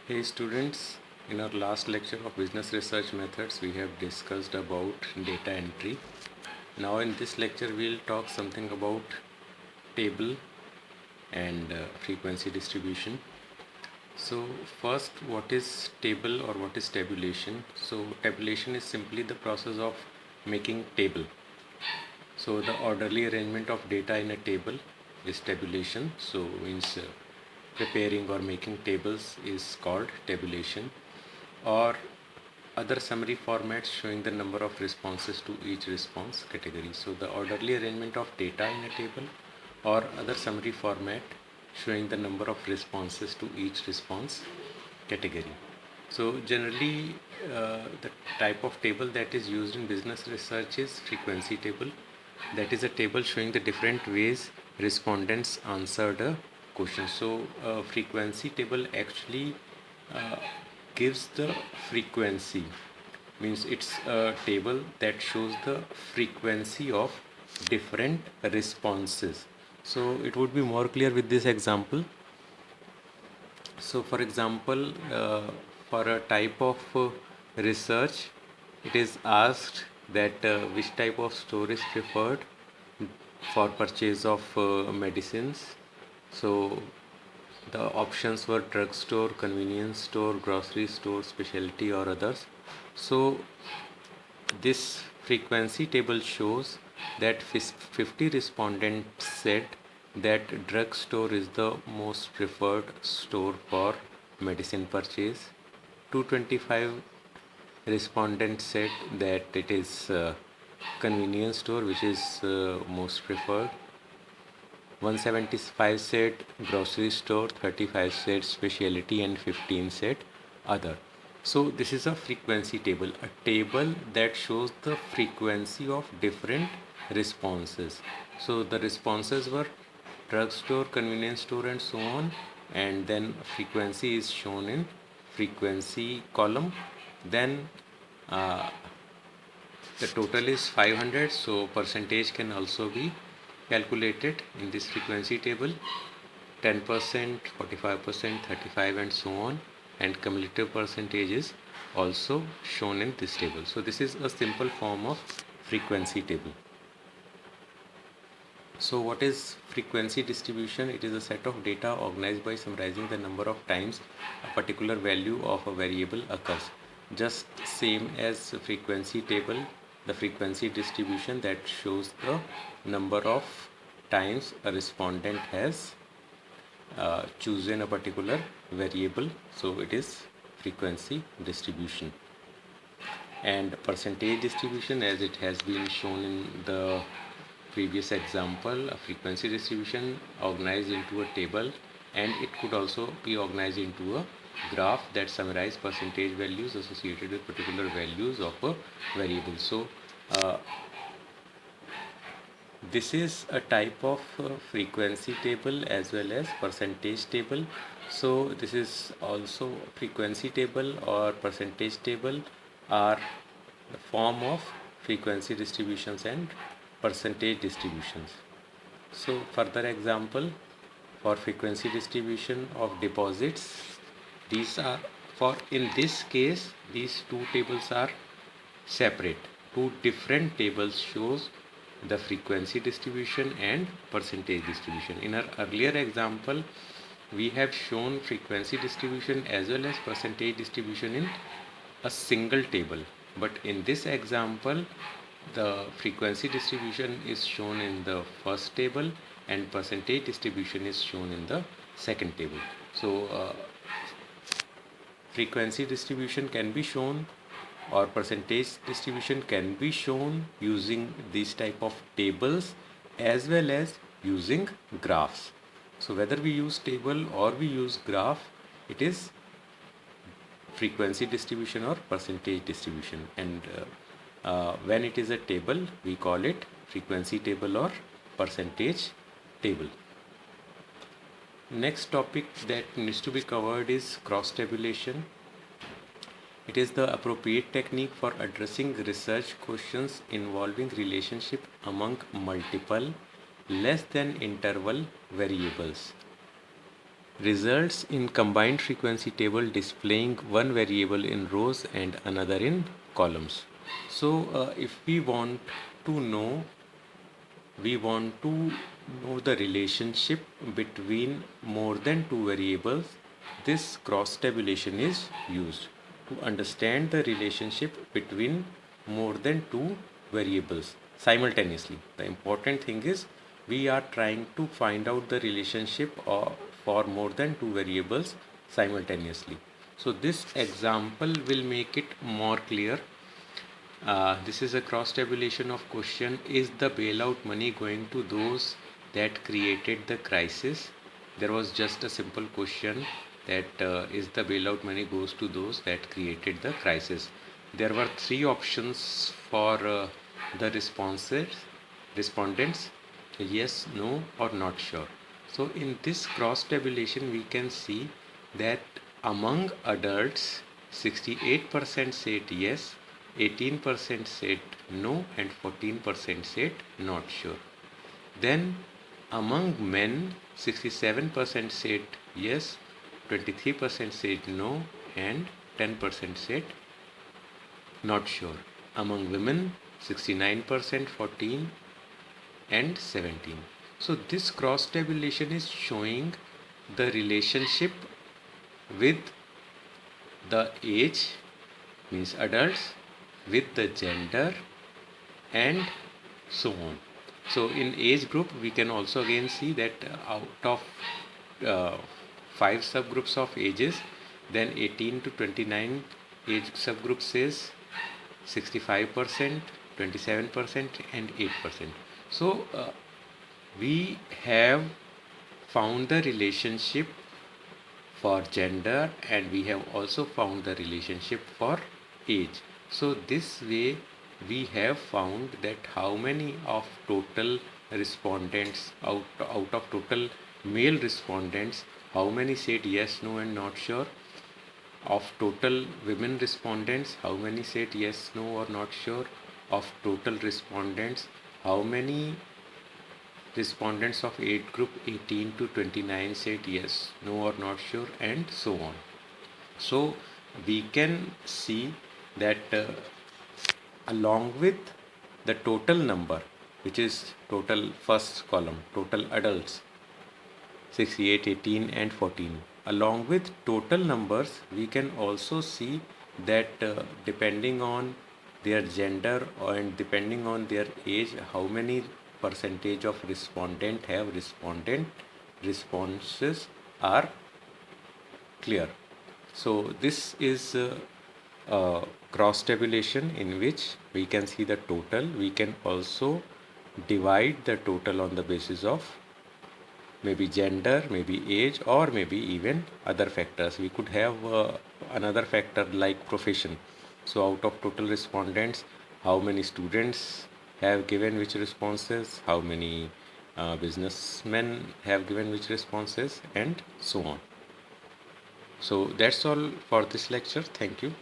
Hey students, in our last lecture of business research methods we have discussed about data entry. Now in this lecture we'll talk something about table and frequency distribution. So first, what is table or what is tabulation? So tabulation is simply the process of making table. So the orderly arrangement of data in a table is tabulation. So means preparing or making tables is called tabulation, or other summary formats showing the number of responses to each response category. So the orderly arrangement of data in a table or other summary format showing the number of responses to each response category. So generally the type of table that is used in business research is frequency table. That is a table showing the different ways respondents answered a question. So frequency table actually uh, gives the frequency, means it's a table that shows the frequency of different responses. So it would be more clear with this example. So for example, for a type of research, it is asked that which type of store is preferred for purchase of medicines. So the options were drugstore, convenience store, grocery store, specialty, or others. So this frequency table shows that 50 respondents said that drugstore is the most preferred store for medicine purchase. 225 respondents said that it is convenience store which is most preferred. 175 said grocery store, 35 said specialty, and 15 said other. So this is a frequency table, a table that shows the frequency of different responses. So the responses were drugstore, convenience store, and so on, and then frequency is shown in frequency column. Then the total is 500, so percentage can also be calculated in this frequency table: 10%, 45%, 35, and so on, and cumulative percentage is also shown in this table. So this is a simple form of frequency table. So what is frequency distribution? It is a set of data organized by summarizing the number of times a particular value of a variable occurs. Just same as frequency table, the frequency distribution that shows the number of times a respondent has chosen a particular variable. So it is frequency distribution. And percentage distribution, as it has been shown in the previous example, a frequency distribution organized into a table, and it could also be organized into a graph that summarize percentage values associated with particular values of a variable. So this is a type of frequency table as well as percentage table. So this is also frequency table or percentage table are the form of frequency distributions and percentage distributions. So further example, for frequency distribution of deposits, these are, for in this case these two tables are separate. Two different tables shows the frequency distribution and percentage distribution. In our earlier example, we have shown frequency distribution as well as percentage distribution in a single table, but in this example the frequency distribution is shown in the first table and percentage distribution is shown in the second table. So frequency distribution can be shown or percentage distribution can be shown using these type of tables as well as using graphs. So whether we use table or we use graph, it is frequency distribution or percentage distribution, and when it is a table we call it frequency table or percentage table. Next topic that needs to be covered is cross tabulation. It is the appropriate technique for addressing research questions involving relationship among multiple less than interval variables. results in combined frequency table displaying one variable in rows and another in columns. So if we want to know the relationship between more than two variables, this cross tabulation is used to understand the relationship between more than two variables simultaneously. The important thing is we are trying to find out the relationship for more than two variables simultaneously. So this example will make it more clear. This is a cross tabulation of question: is the bailout money going to those that created the crisis? There was just a simple question that is the bailout money goes to those that created the crisis. There were three options for the respondents: yes, no, or not sure. So in this cross tabulation we can see that among adults 68% said yes, 18% said no, and 14% said not sure. Then among men 67% said yes, 23% said no, and 10% said not sure. Among women 69%, 14, and 17. So this cross tabulation is showing the relationship with the age, means adults, with the gender, and so on. So in age group we can also again see that out of 5 subgroups of ages, then 18 to 29 age subgroup says 65%, 27%, and 8%. So we have found the relationship for gender, and we have also found the relationship for age. So this way we have found that how many of total respondents, out of total male respondents, how many said yes, no, and not sure. Of total women respondents, how many said yes, no, or not sure. Of total respondents, how many respondents of age group 18 to 29 said yes, no, or not sure, and so on. So we can see that along with the total number, which is total first column, total adults 68, 18, and 14, along with total numbers we can also see that depending on their gender and depending on their age, how many percentage of respondent have respondent responses are clear. So this is cross tabulation in which we can see the total. We can also divide the total on the basis of maybe gender, maybe age, or maybe even other factors. We could have another factor like profession. So out of total respondents, how many students have given which responses, how many businessmen have given which responses, and so on. So that's all for this lecture. Thank you.